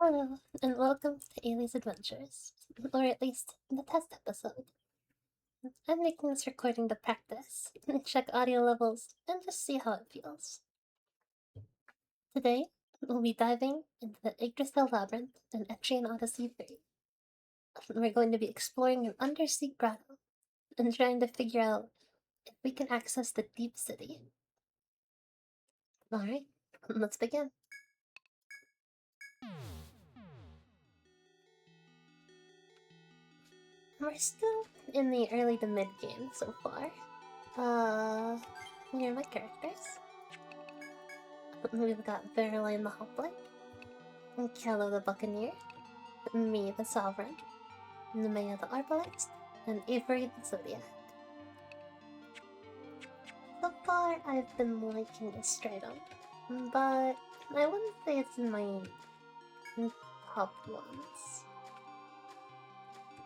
Hello, and welcome to Ayli's Adventures, or at least the test episode. I'm making this recording to practice, check audio levels, and just see how it feels. Today, we'll be diving into the Yggdrasil Labyrinth in Etrian Odyssey 3. We're going to be exploring an undersea grotto and trying to figure out if we can access the deep city. Alright, let's begin. We're still in the early to mid game so far. Here are my characters. We've got Veruline the Hoplite, Kello the Buccaneer, me the Sovereign, Nemea the Arbalist, and Avery the Zodiac. So far, I've been liking this stratum, but I wouldn't say it's in my top ones.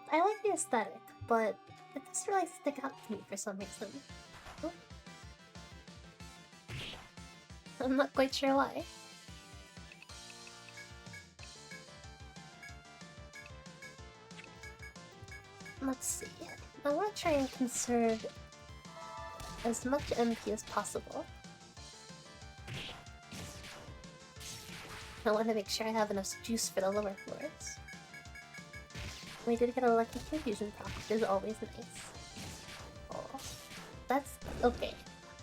I like the aesthetic, but it doesn't really stick out to me for some reason. Oh. I'm not quite sure why. Let's see. I want to try and conserve as much MP as possible. I want to make sure I have enough juice for the lower floors. We did get a lucky confusion proc, which is always nice. Oh, that's okay.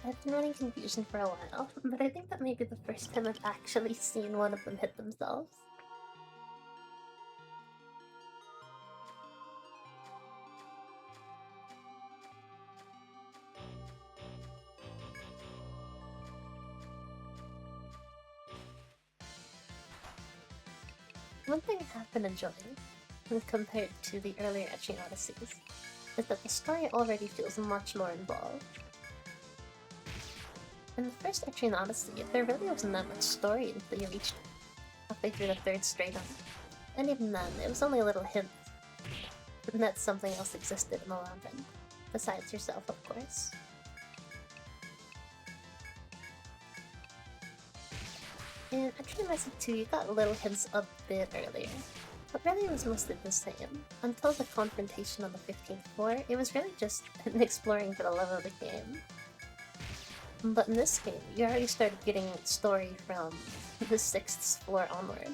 I've been running confusion for a while, but I think that may be the first time I've actually seen one of them hit themselves. One thing I've been enjoying, compared to the earlier Etrian Odysseys, is that the story already feels much more involved. In the first Etrian Odyssey, there really wasn't that much story until you reached halfway through the third stratum. And even then, it was only a little hint that something else existed in the labyrinth, besides yourself, of course. In Etrian Odyssey 2, you got little hints a bit earlier, but really it was mostly the same. Until the confrontation on the 15th floor, it was really just exploring for the love of the game. But in this game, you already started getting story from the 6th floor onward.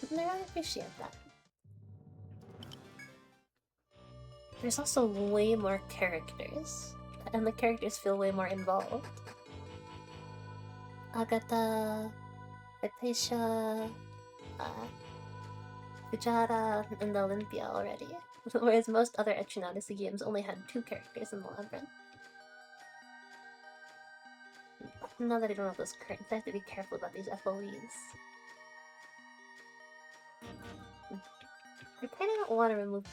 And I really appreciate that. There's also way more characters, and the characters feel way more involved. Agatha, Hypatia, Fujara, and Olympia already, whereas most other Etrian Odyssey games only had 2 characters in the labyrinth. Now that I don't know those currents, I have to be careful about these FOEs. I kinda don't want to remove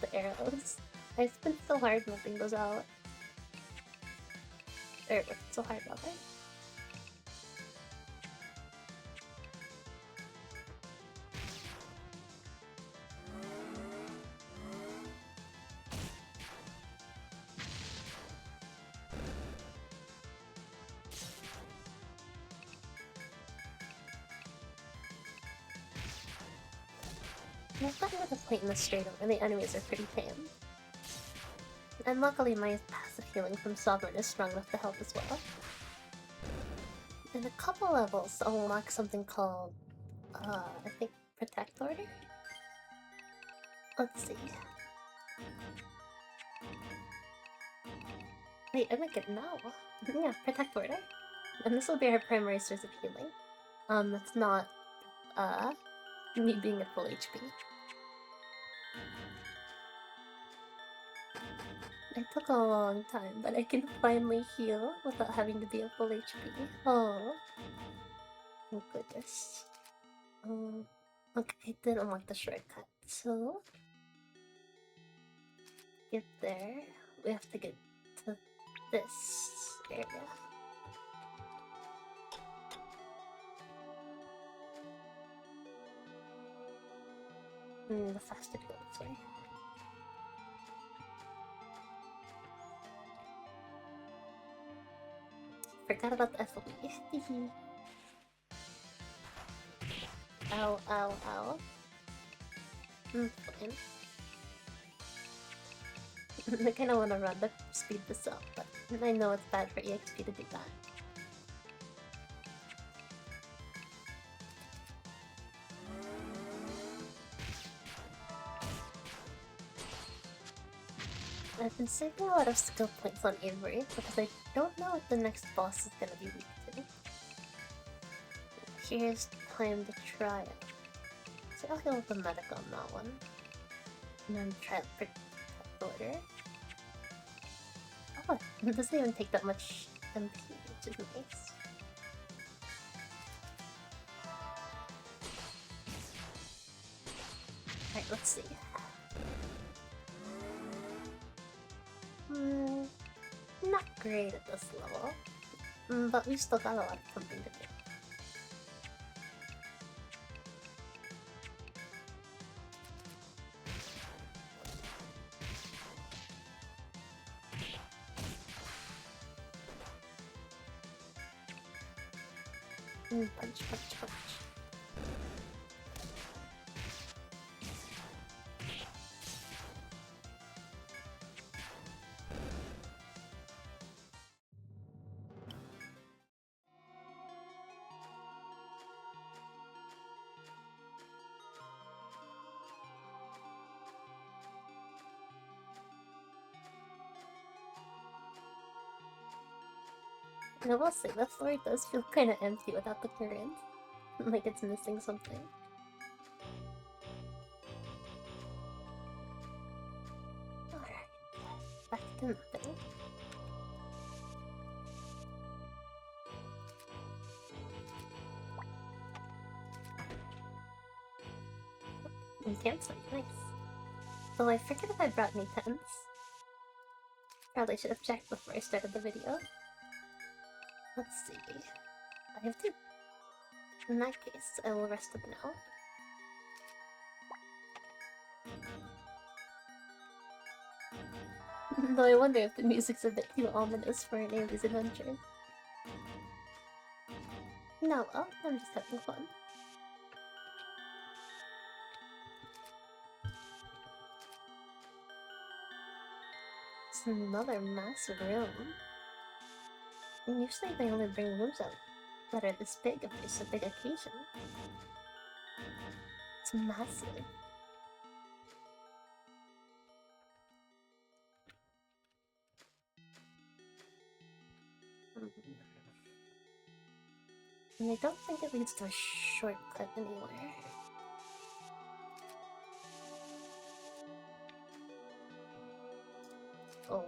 the arrows. I've been so hard moving those out. Or worked so hard about it. I've gotten to the point in the stratum where the enemies are pretty tame. And luckily my passive healing from Sovereign is strong enough to help as well. In a couple levels, I'll unlock something called, I think Protect Order? Let's see. Wait, I make it now. Yeah, Protect Order. And this will be our primary source of healing. That's not, me being at full HP. It took a long time, but I can finally heal without having to be at full HP. Oh. Thank goodness. Okay, I did unlock the shortcut, so... Get there, we have to get to this area. The faster to go this way. Forgot about the FOE. Ow, ow, ow. Fine. I kinda wanna run to speed this up, but I know it's bad for EXP to do that. I've been saving a lot of skill points on Avery because I don't know what the next boss is gonna be weak to. Here's time to try it. So I'll go with the medic on that one. And then try it for order. Oh, it doesn't even take that much MP, which is nice. Alright, let's see. Not great at this level, but we've still got a lot of something to do. Punch, punch, punch. And I will say, that story does feel kinda empty without the current. Like it's missing something. Alright, back to nothing. Campsite, nice. Though I forget if I brought any tents. Probably should have checked before I started the video. Let's see. I have to. In that case, I will rest up now. Though I wonder if the music's a bit too ominous for an Ayli's adventure. No, well, I'm just having fun. It's another massive room. And usually they only bring rooms out that are this big if there's a big occasion. It's massive. And I don't think it leads to a shortcut anywhere. Oh,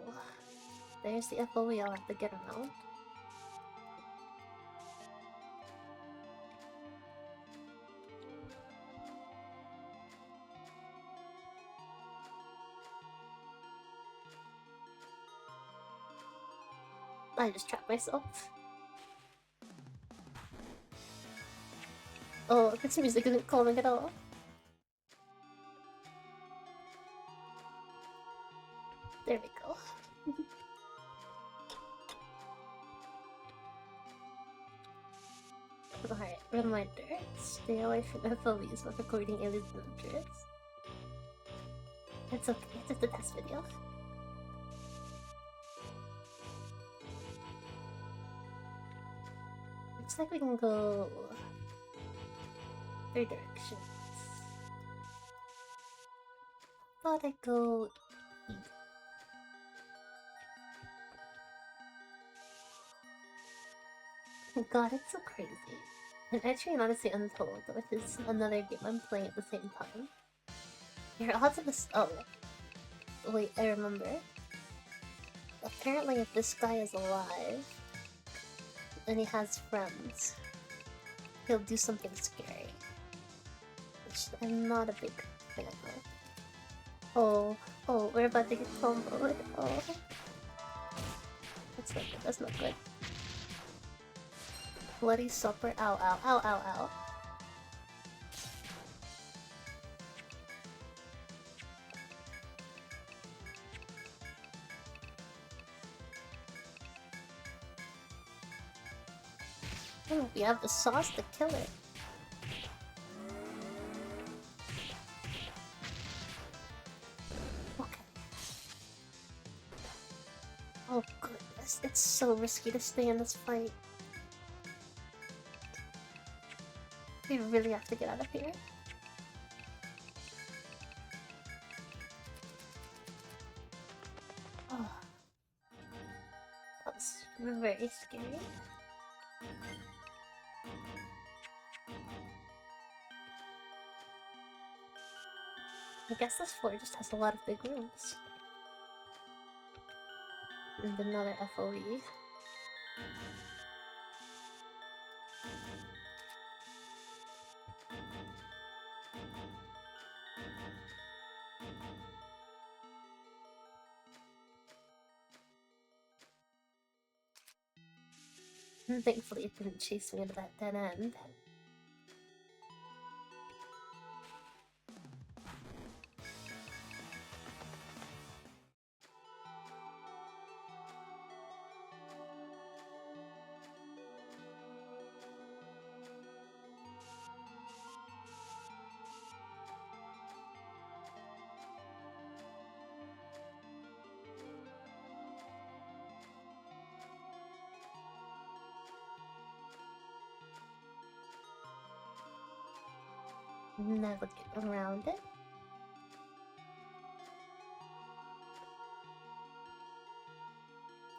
there's the FOE I'll have to get around. I just trapped myself. Oh, this music isn't calming at all. There we go. Alright, reminder. Stay away from FOEs while recording Ayli's adventures. It's okay, it's just a test video. Looks like we can go 3 directions. Thought I'd go east. God, it's so crazy. And Etrian Odyssey Untold, which is another game I'm playing at the same time. Your odds of this. Oh. Wait, I remember. Apparently, if this guy is alive and he has friends, he'll do something scary. Which I'm not a big fan of. Oh, we're about to get comboed. Oh. That's not good, that's not good. Bloody supper. Ow, ow, ow, ow, ow. Oh, we have the sauce to kill it. so risky to stay in this fight. We really have to get out of here. Oh. That was very scary. I guess this floor just has a lot of big rooms. And another FOE. And thankfully it didn't chase me into that dead end. Never get around it.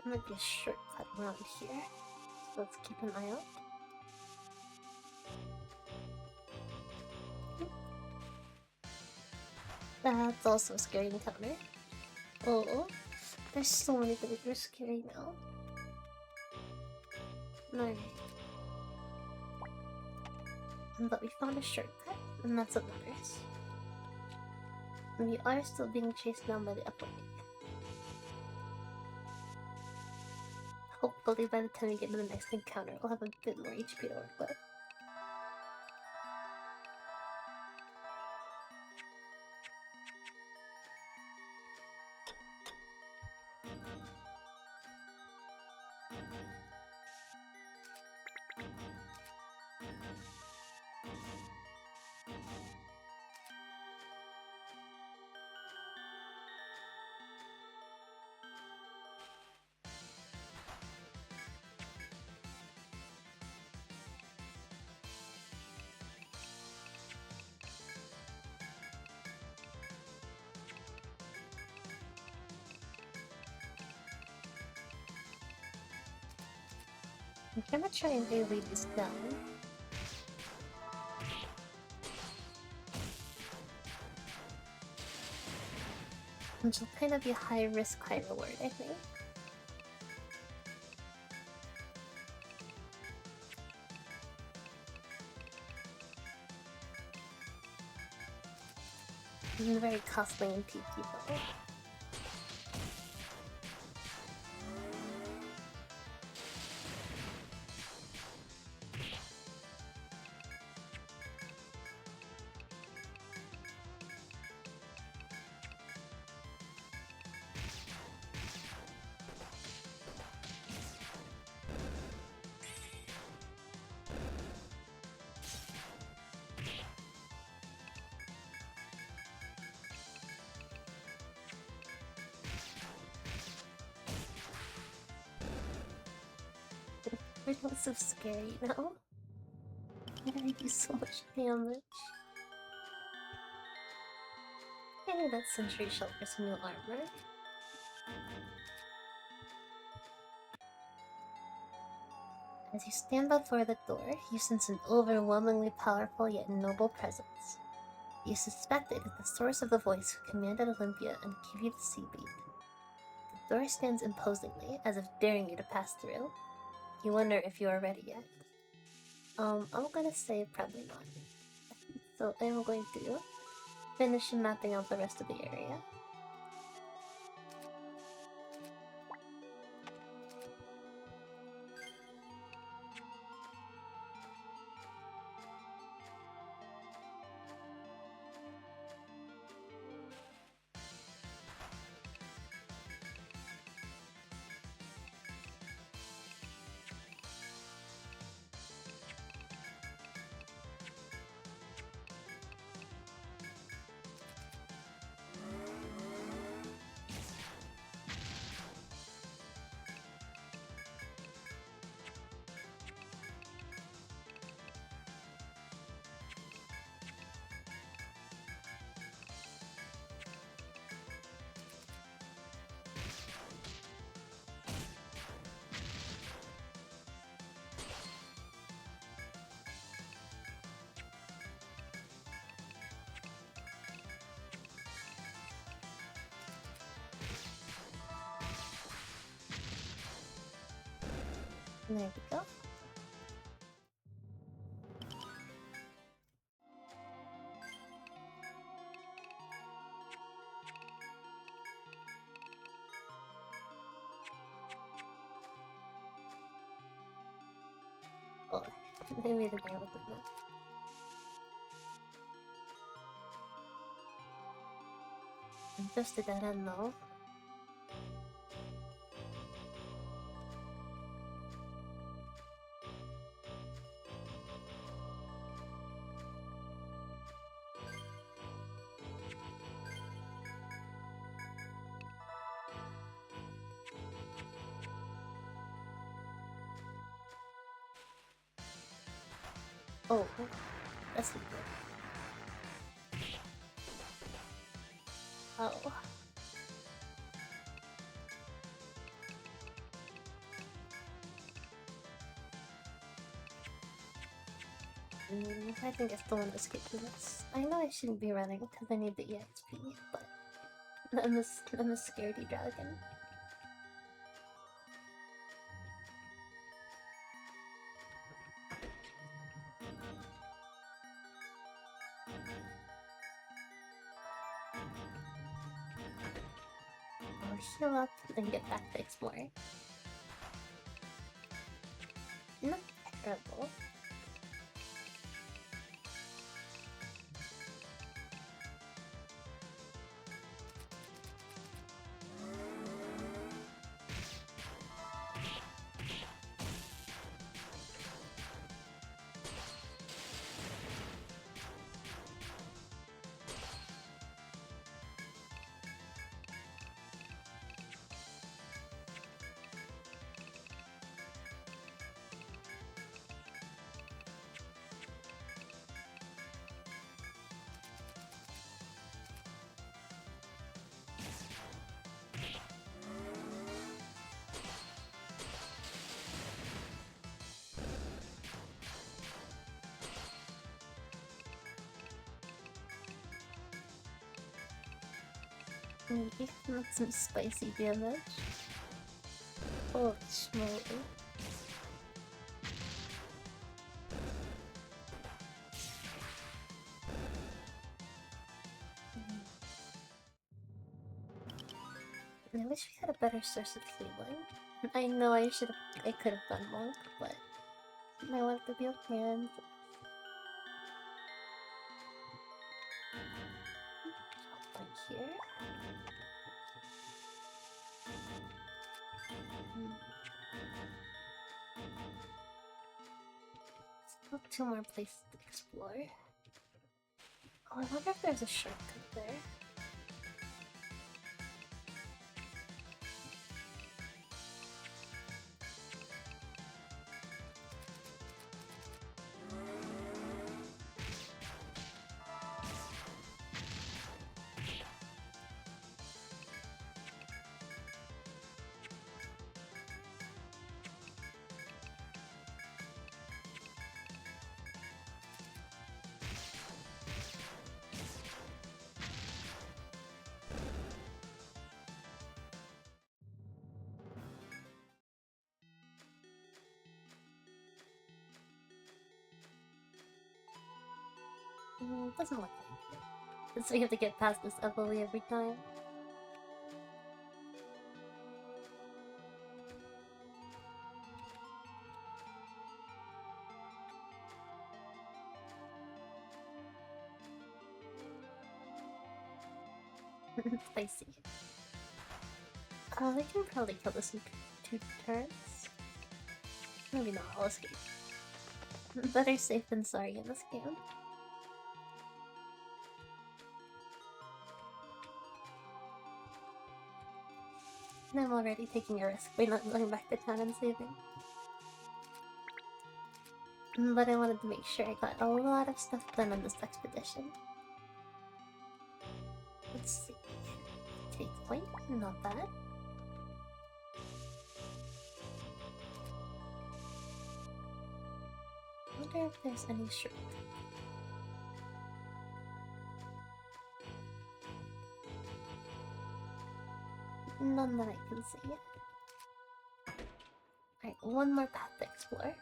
There might be a shortcut around here, so let's keep an eye out. That's also a scary encounter. Oh, there's so many things that are scary now. Alright. But we found a shortcut, and that's what matters. And we are still being chased down by the upward. Hopefully by the time we get to the next encounter, we'll have a bit more HP to work with. I'm gonna try and Ayli this down. Which will kind of be high risk, high reward, I think. And very costly in PP though. Everything's so scary now. Why did I do so much damage? Hey, that sentry shell for some new armor. As you stand before the door, you sense an overwhelmingly powerful yet noble presence. You suspect it is the source of the voice who commanded Olympia and gave you the sea beat. The door stands imposingly, as if daring you to pass through. You wonder if you are ready yet. I'm gonna say probably not. So I'm going to finish mapping out the rest of the area. There we go. Oh, they made it there with it. Just a dead end though. Oh, that's not good. Oh. I think I still want to skip this. I know I shouldn't be running because I need the EXP, but I'm a scaredy dragon. I'll heal up and get back to exploring. Not terrible. Maybe not some spicy damage. Oh, schmoly. I wish we had a better source of healing. I know I could have done monk, but I want to be a friend. Like here. Still two more places to explore. Oh, I wonder if there's a shortcut there. Doesn't look like it. So we have to get past this ugly every time. Spicy. We can probably kill this in 2 turns. Maybe not, I'll escape. Better safe than sorry in this game. And I'm already taking a risk by not going back to town and saving. But I wanted to make sure I got a lot of stuff done on this expedition. Let's see. Take point, not bad. I wonder if there's any shortcut. None that I can see. Alright, one more path to explore.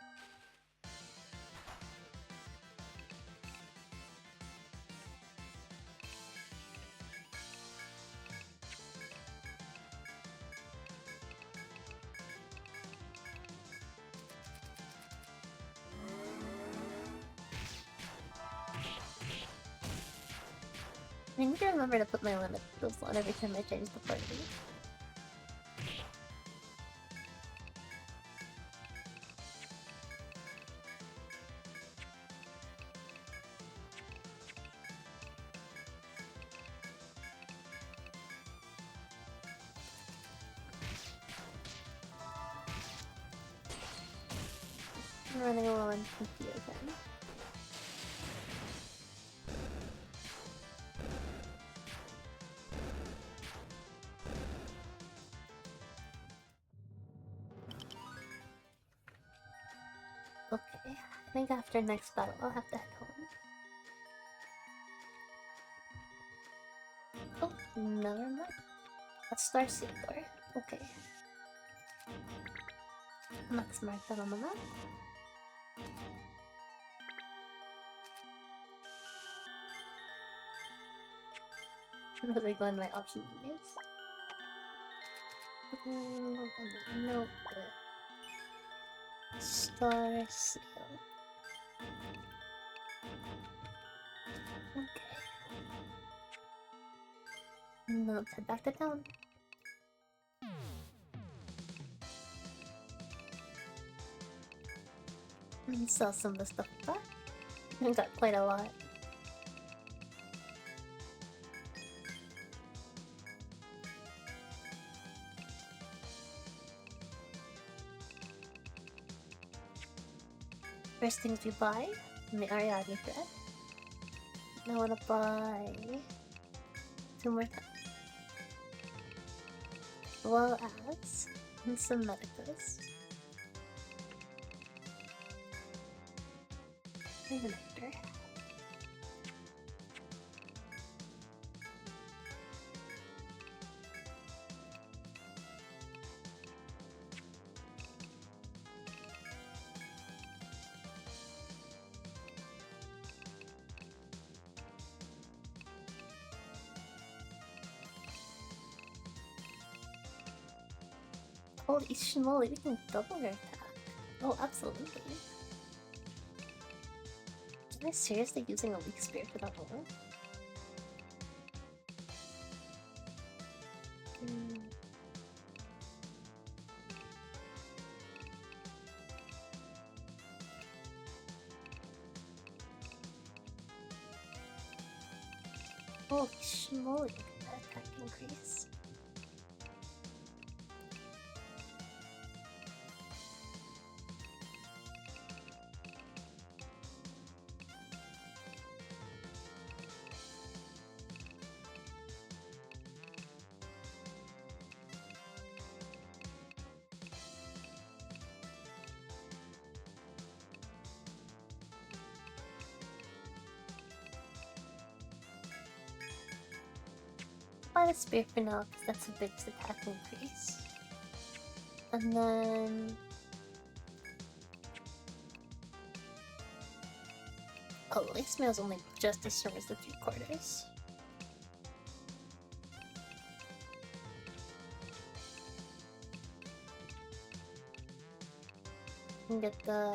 I need to remember to put my limit to the slot every time I change the party. I'm running low on PP again. Okay, I think after next battle I'll have to head home. Oh, never mind. A Star Seaport. Okay. Let's mark that on the map. I'm really going my option menus. No. Star Seal. Okay. Now let's head back to town. And sell some of the stuff back. We got quite a lot. First things we buy, the Ariadne thread. I wanna buy 2 more times. Well as and some medicals. And the nectar. Holy schmoly, we can double your attack. Oh, absolutely. Am I seriously using a weak spirit for that roll? Holy schmoly, look at that attack increase. Buy the spear for now, because that's the biggest attack increase. And then... oh, lace mail is only just as strong as the 3/4. You can get the...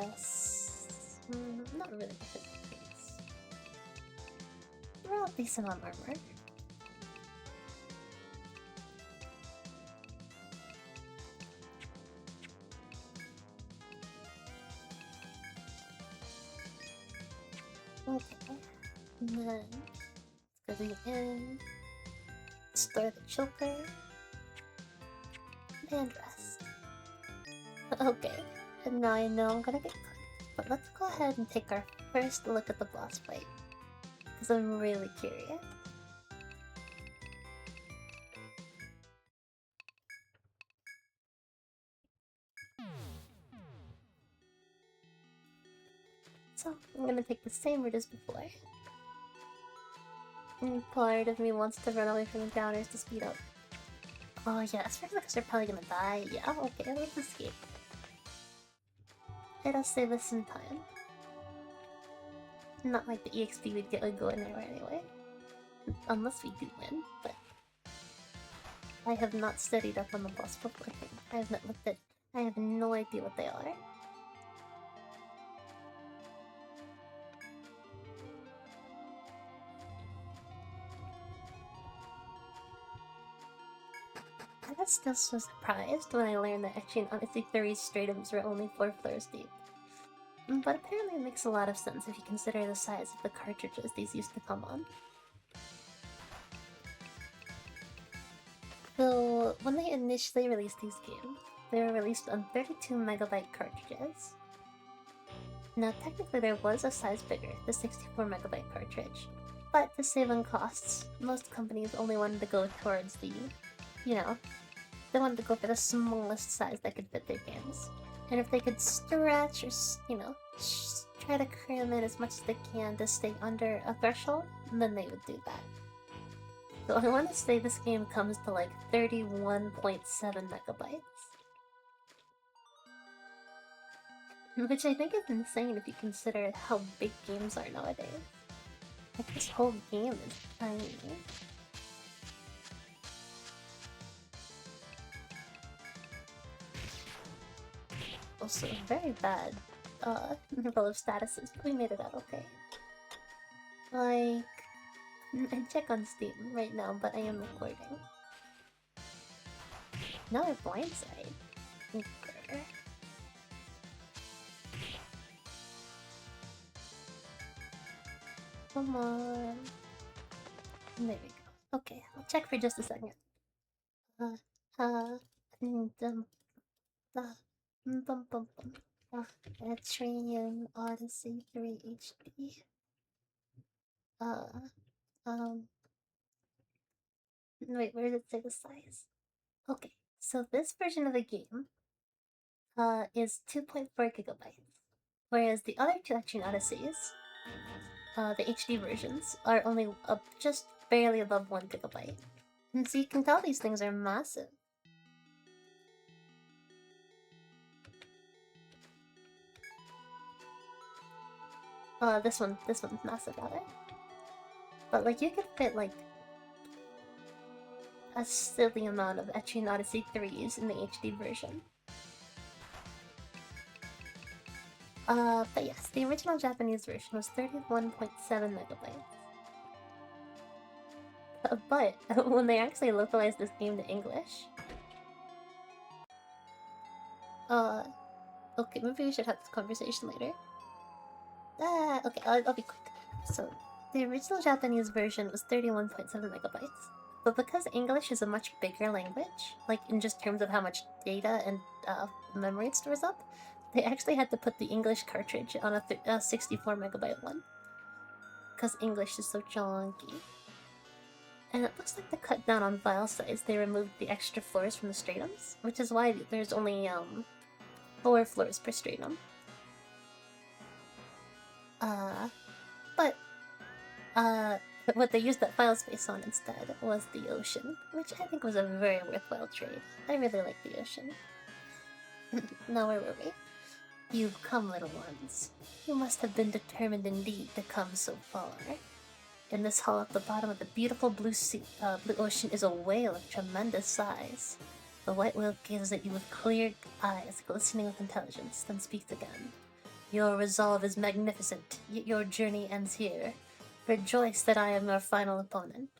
not really the 50s. We're all decent on armor. Okay, and then let's go to the inn, store the choker, and rest. Okay, and now I know I'm gonna get cooked, but let's go ahead and take our first look at the boss fight, because I'm really curious. So, I'm gonna take the same route as before. And part of me wants to run away from encounters to speed up. Oh yeah, especially because they're probably gonna die. Yeah, okay, let's escape. it'll save us some time. Not like the EXP would go anywhere anyway. Unless we do win, but... I have not studied up on the boss before. I have not looked at... I have no idea what they are. I was still so surprised when I learned that Etrian Odyssey 3's stratums were only 4 floors deep. But apparently it makes a lot of sense if you consider the size of the cartridges these used to come on. So, when they initially released these games, they were released on 32 megabyte cartridges. Now technically there was a size bigger, the 64 megabyte cartridge, but to save on costs, most companies only wanted to go towards the, you know, they wanted to go for the smallest size that could fit their games. And if they could stretch or, you know, try to cram in as much as they can to stay under a threshold, then they would do that. So I want to say this game comes to like 31.7 megabytes. Which I think is insane if you consider how big games are nowadays. Like this whole game is tiny. Also, very bad roll of statuses, but we made it out okay. Like, I check on Steam right now, but I am recording. Another blindside. Okay. Come on. There we go. Okay, I'll check for just a second. Etrian Odyssey 3 HD. Wait, where did it say the size? Okay, so this version of the game, is 2.4 gigabytes, whereas the other two Etrian Odysseys, the HD versions, are only just barely above 1 gigabyte. And so you can tell these things are massive. This one's massive, rather. But like, you could fit like a silly amount of Etrian Odyssey 3s in the HD version. But yes, the original Japanese version was 31.7 megabytes. But when they actually localized this game to English... okay, maybe we should have this conversation later. Okay, I'll be quick. So, the original Japanese version was 31.7 megabytes. But because English is a much bigger language, like in just terms of how much data and memory it stores up, they actually had to put the English cartridge on a 64 megabyte one. Because English is so chunky. And it looks like to cut down on file size, they removed the extra floors from the stratums, which is why there's only 4 floors per stratum. But what they used that file space on instead was the ocean, which I think was a very worthwhile trade. I really like the ocean. Now where were we? You've come, little ones. You must have been determined indeed to come so far. In this hall at the bottom of the beautiful blue ocean is a whale of tremendous size. The white whale gazes at you with clear eyes, glistening with intelligence, then speaks again. Your resolve is magnificent, yet your journey ends here. Rejoice that I am your final opponent.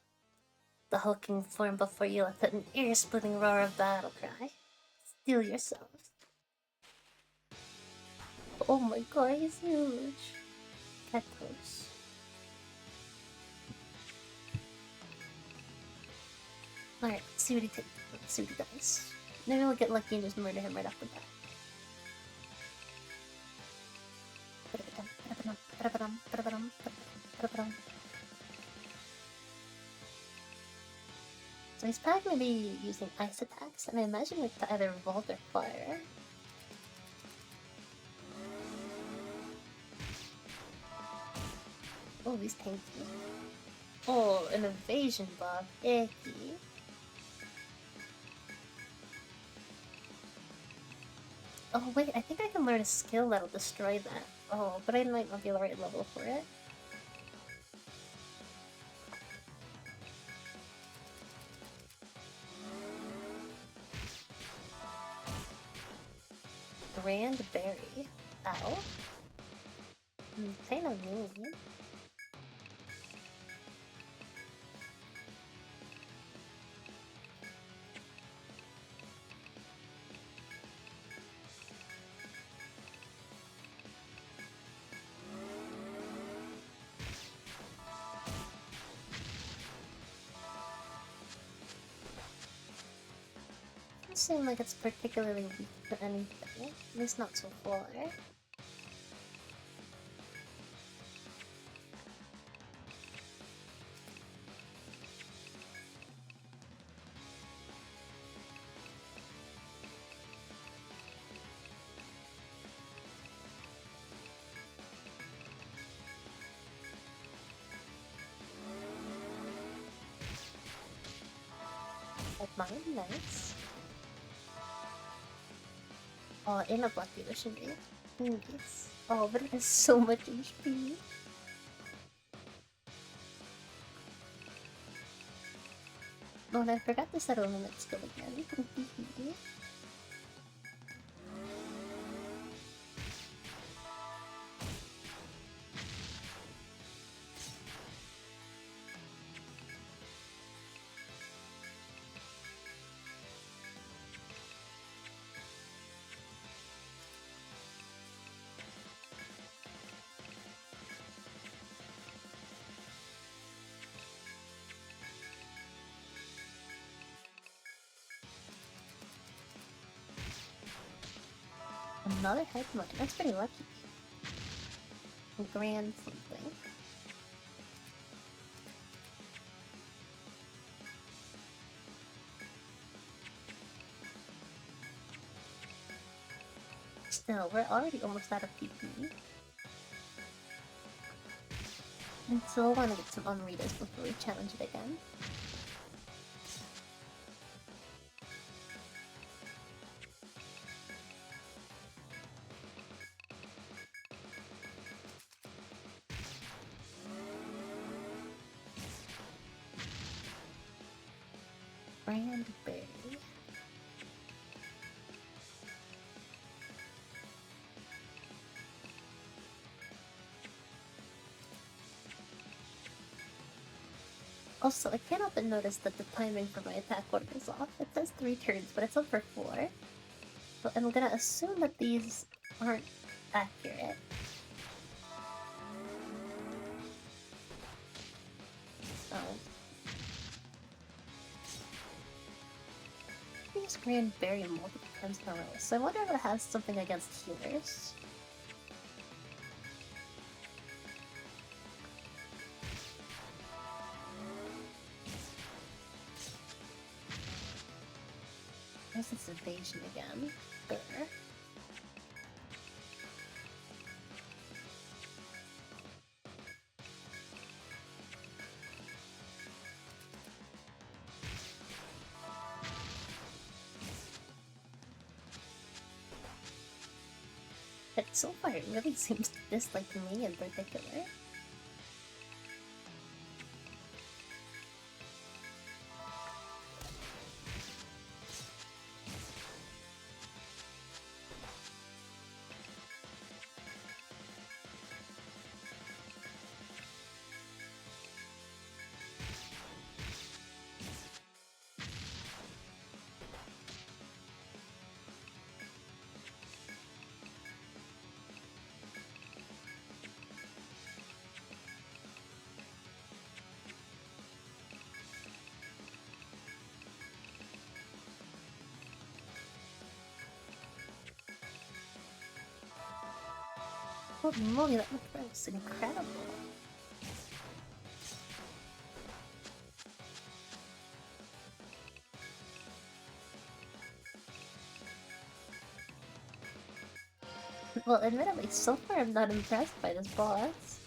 The hulking form before you lets out an ear-splitting roar of battle cry. Steel yourselves. Oh my god, he's huge. Ketos. Alright, let's see what he takes. Let's see what he does. Maybe we'll get lucky and just murder him right off the bat. So he's probably going to be using ice attacks, and I imagine like to either vault or fire. Oh, he's tanky. Oh, an evasion buff. Icky. Oh wait, I think I can learn a skill that'll destroy that. Oh, but I might not be the right level for it. Grand Berry. Ow. Kinda mean. Doesn't seem like it's particularly weak to anything. At least not so far. Mine, nice. Oh, in a Black Beaver should be. Nice. Oh, but it has so much HP. Oh, and I forgot to set a limit skill again. Another headline. That's pretty lucky. Grand something. Still, we're already almost out of PP. And still want to get some unreaders before we challenge it again. Grand Berry. Also, I can't help but notice that the timing for my attack order is off. It says 3 turns, but it's up for 4. So I'm gonna assume that these aren't accurate. So... I use Grand Berry multiple times in a row, so I wonder if it has something against healers. I guess it's evasion again. There. But so far it really seems to dislike me in particular. Holy moly, that looks incredible. Well, admittedly, so far I'm not impressed by this boss.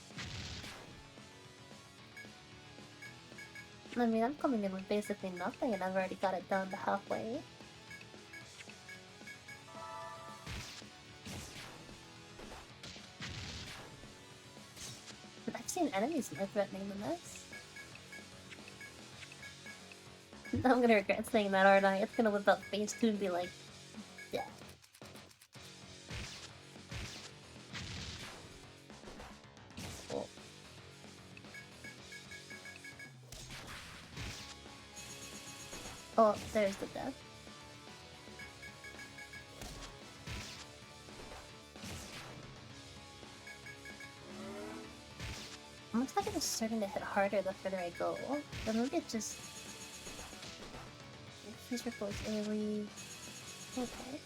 I mean, I'm coming in with basically nothing and I've already got it down to halfway. seen enemies more threatening than this. I'm gonna regret saying that, aren't I? It's gonna whip out phase 2 and be like, yeah. Oh. Oh, there's the death. Looks like it's starting to hit harder the further I go. But maybe it just... Freeze goes Ayli. Okay.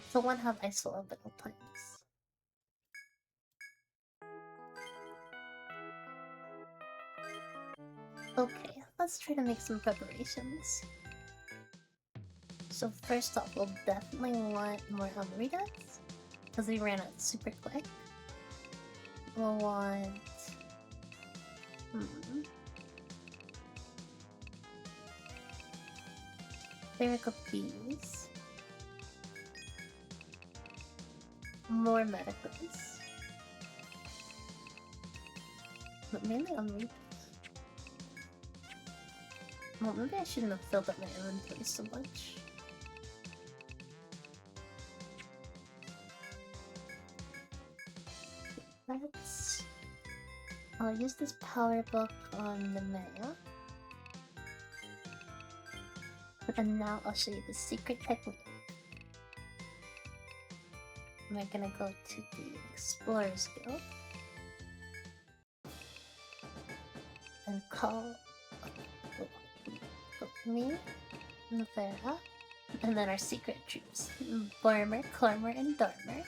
So one have ISO up at all times. Okay, let's try to make some preparations. So first off, we'll definitely want more Armoroads, because we ran out super quick. We'll want... Lyrical Bees. More Medicals. But mainly Armoroads. Well, maybe I shouldn't have filled up my inventory so much. I'll use this power block on the Maya. And now I'll show you the secret technique. We're gonna go to the Explorer's Guild. And call me, Nefera, and then our secret troops, Bormer, Clormer, and Dormer.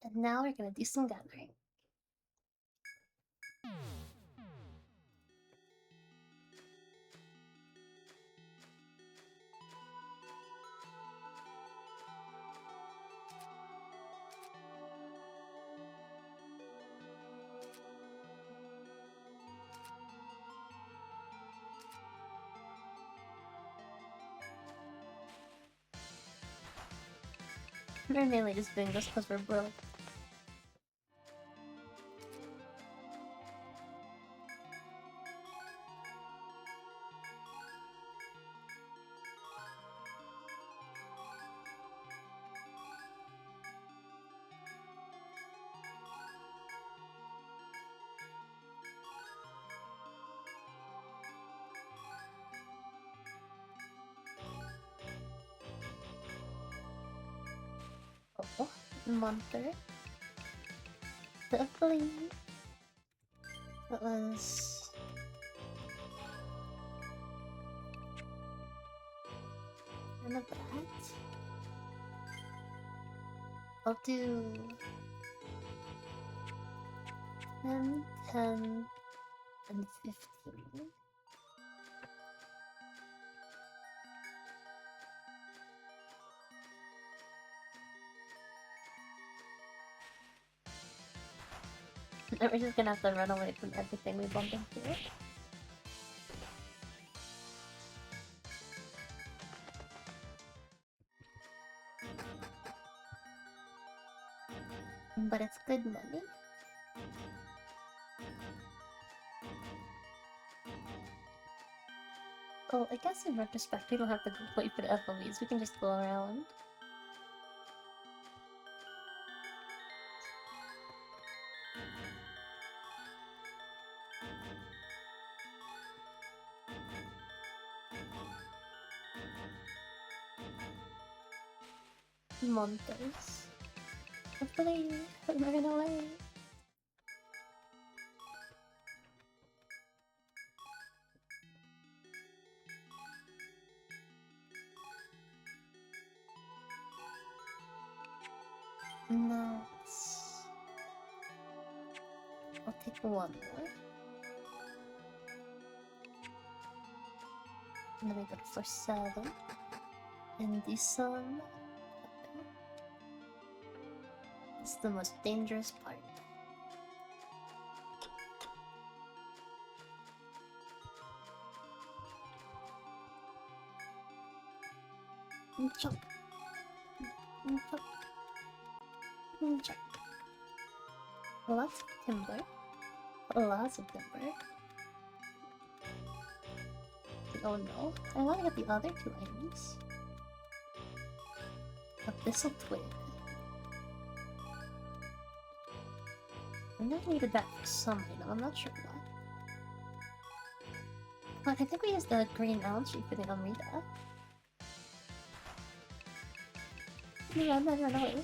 And now we're gonna do some gathering. We're mainly just doing this because we're broke. Oh, Monster. Definitely. That was... none of that. I'll do... 10, 10, and 15. And we're just gonna have to run away from everything we bump into. But it's good money. Oh, I guess in retrospect we don't have to go wait for the FOEs, we can just go around. Monsters. Hopefully, I'm running away. Nuts. I'll take one more. And then we go for 7. And do some. It's the most dangerous part. Chop. Chop. Chop. Lots of timber. Lots of timber. Oh no. I want to get the other two items. Abyssal twig. I know I needed that for some item, I'm not sure why. But I think we used the green algae for the Almeida. Run away.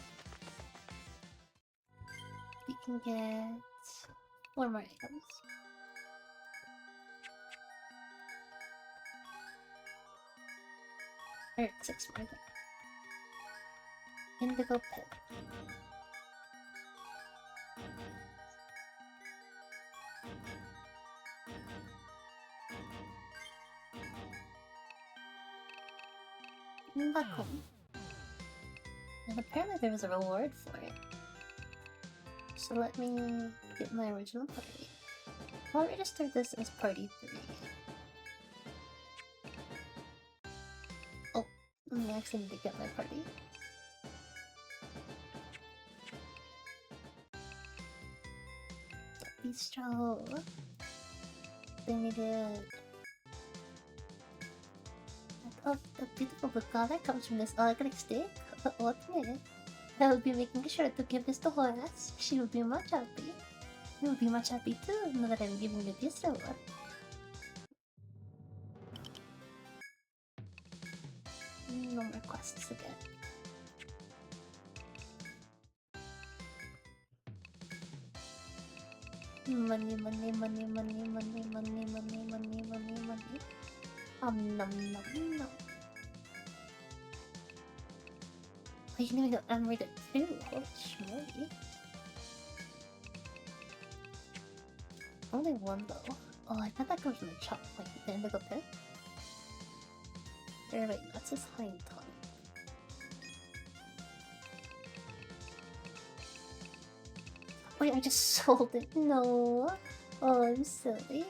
We can get 4 more items. Or 6 more. Indigo pit. Back home. And apparently there was a reward for it. So let me get my original party. I'll register this as party 3. Oh, I actually need to get my party. Bistro. They needed... Oh, the beautiful Bukala comes from this elegant stick. What minute? I will be making sure to give this to Horace. She will be much happy. You will be much happy too, now that I'm giving you this reward. No more quests again. Money, money, money, money, money, money, money, money, money, money. Nom nom nom. Oh, you can even go Armoroad too. Holy schmoly. Only one though. Oh, I thought that comes from the chop point. The indigo pit. Or wait, that's his hind tongue. Wait, I just sold it. No. Oh, I'm silly.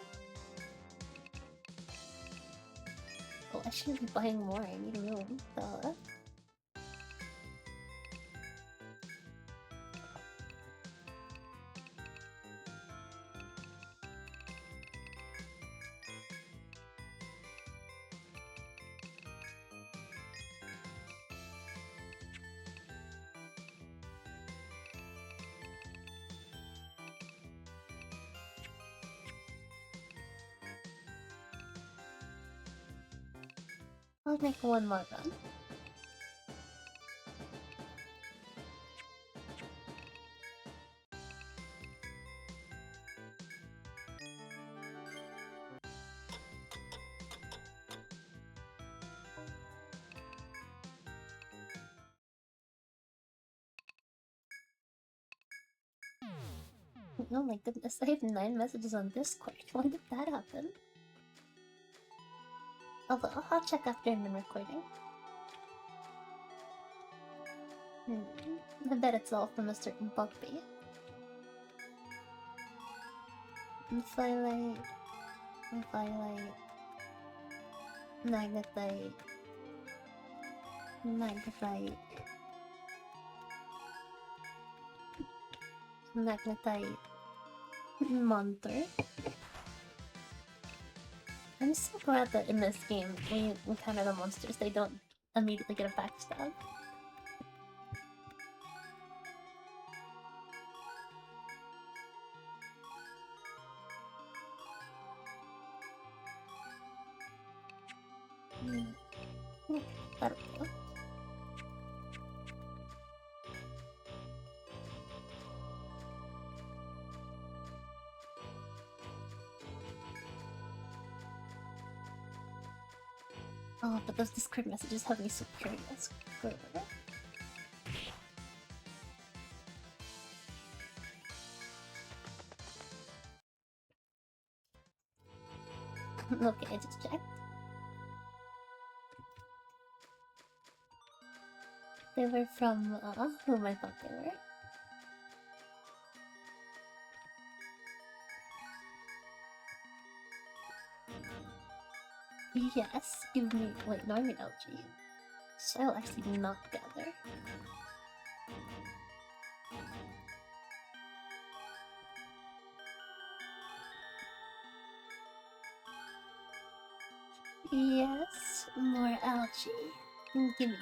Oh, I shouldn't be buying more. I need room. Duh. I'll make one more run. Oh my goodness, I have 9 messages on Discord. When did that happen? Although, I'll check after I'm recording. I bet it's all from a certain puppy. Firelight. Firelight. Magnetite. Magnetite. Magnetite. Monster. I'm so glad that in this game, when you encounter the monsters, they don't immediately get a backstab. That'll do. Oh, but those Discord messages have me so curious. Go over there. Okay, I just checked. They were from, whom I thought they were. Yes, give me. Wait, no, I mean LG. So I'll actually not gather. Yes, more algae. Gimme.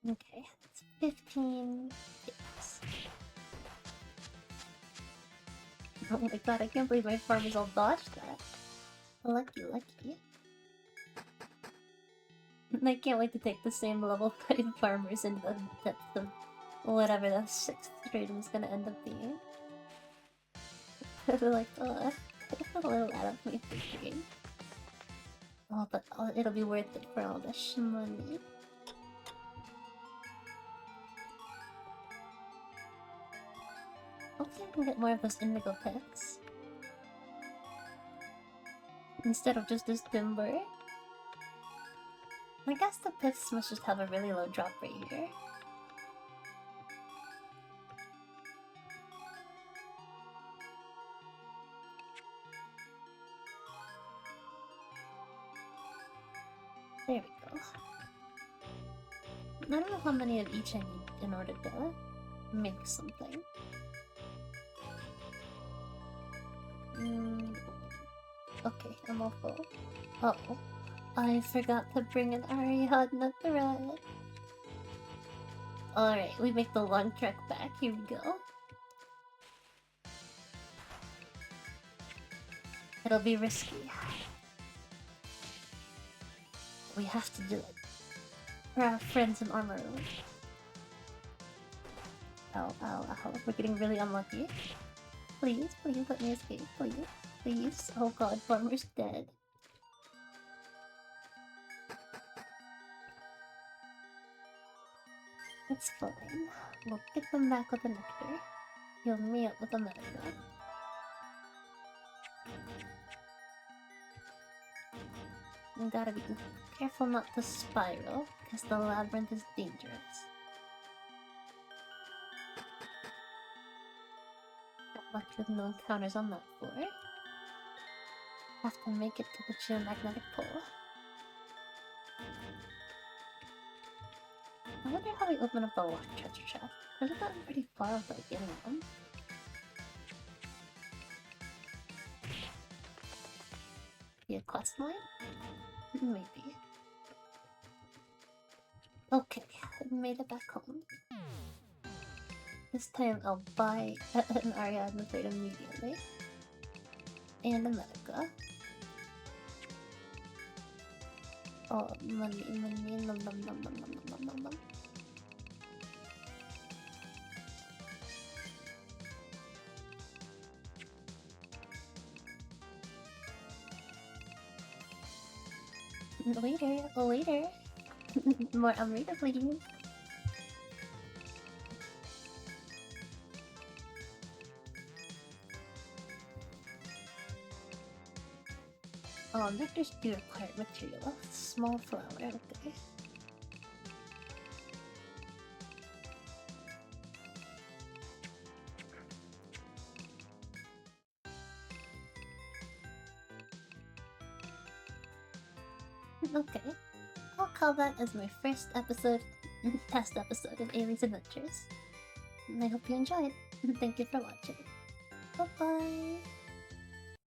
Okay, that's 15 ticks. Oh my god, I can't believe my farmers all dodged that. Lucky. I can't wait to take the same level 5 farmers into the depth of whatever the 6th trade was gonna end up being. Like, it's a little out of me thinking. Oh, but it'll be worth it for all the money. Hopefully I can get more of those indigo picks. Instead of just this timber. I guess the pits must just have a really low drop rate here. There we go. I don't know how many of each I need in order to make something. Okay, I'm all full. Oh, I forgot to bring an Ariadne thread. Alright, we make the long trek back. Here we go. It'll be risky. We have to do it. For our friends in Armoroad. Ow. We're getting really unlucky. Please let me escape. Please. Oh god, Farmer's dead. It's fine. We'll get them back with the nectar. Heal me up with a medica. You gotta be careful not to spiral, because the labyrinth is dangerous. Got lucky with no encounters on that floor. Have to make it to the geomagnetic pole. I wonder how we open up the locked treasure chest. Could have gotten pretty far without getting them. Be a quest line? Maybe. Okay, I made it back home. This time I'll buy an Ariadne thread immediately. And a medica. Oh, money, nom. Later. More Amrita, please. Oh, nectars do require material. Small flower, okay. Okay. I'll call that as my first episode, test episode of Ayli's Adventures. And I hope you enjoyed. Thank you for watching. Bye-bye!